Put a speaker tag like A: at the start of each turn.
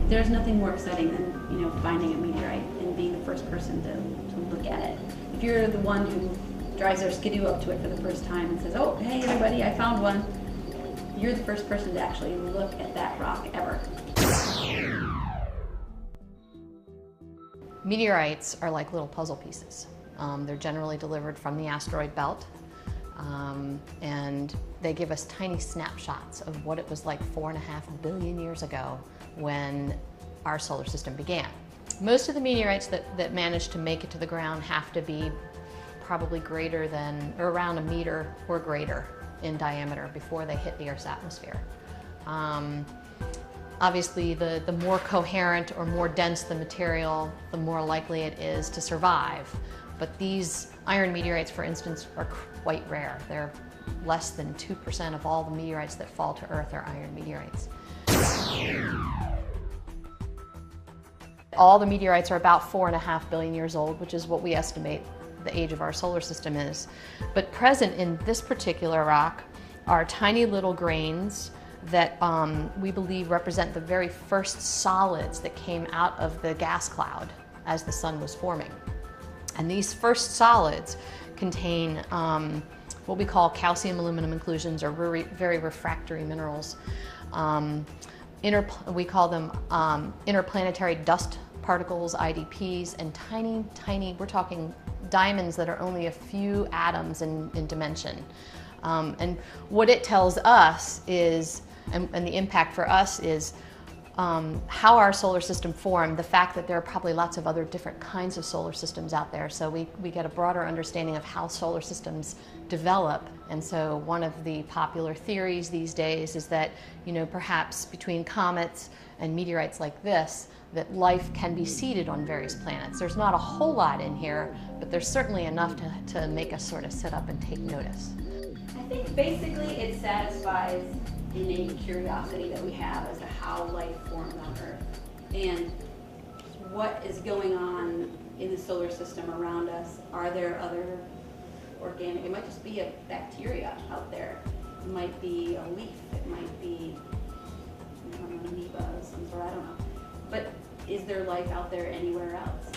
A: there's nothing more exciting than, you know, finding a meteorite and being the first person to look at it. If you're the one who drives their skidoo up to it for the first time and says, oh, hey everybody, I found one, you're the first person to actually look at that rock ever.
B: Meteorites are like little puzzle pieces. They're generally delivered from the asteroid belt, and they give us tiny snapshots of what it was like 4.5 billion years ago when our solar system began. Most of the meteorites that manage to make it to the ground have to be probably greater than, or around 1 meter or greater in diameter before they hit the Earth's atmosphere. Obviously, the more coherent or more dense the material, the more likely it is to survive. But these iron meteorites, for instance, are quite rare. They're less than 2% of all the meteorites that fall to Earth are iron meteorites. All the meteorites are about 4.5 billion years old, which is what we estimate the age of our solar system is. But present in this particular rock are tiny little grains that we believe represent the very first solids that came out of the gas cloud as the sun was forming. And these first solids contain what we call calcium aluminum inclusions, or very refractory minerals. We call them interplanetary dust particles, IDPs, and tiny, we're talking diamonds that are only a few atoms in dimension. And what it tells us is, and the impact for us is, how our solar system formed, the fact that there are probably lots of other different kinds of solar systems out there. So we get a broader understanding of how solar systems develop. And so one of the popular theories these days is that, you know, perhaps between comets and meteorites like this, that life can be seeded on various planets. There's not a whole lot in here, but there's certainly enough to make us sort of sit up and take notice.
A: I think basically it satisfies innate curiosity that we have as to how life formed on Earth and what is going on in the solar system around us. Are there other organic, it might just be a bacteria out there, it might be a leaf, it might be, I don't know, an amoeba of some sort, I don't know. But is there life out there anywhere else?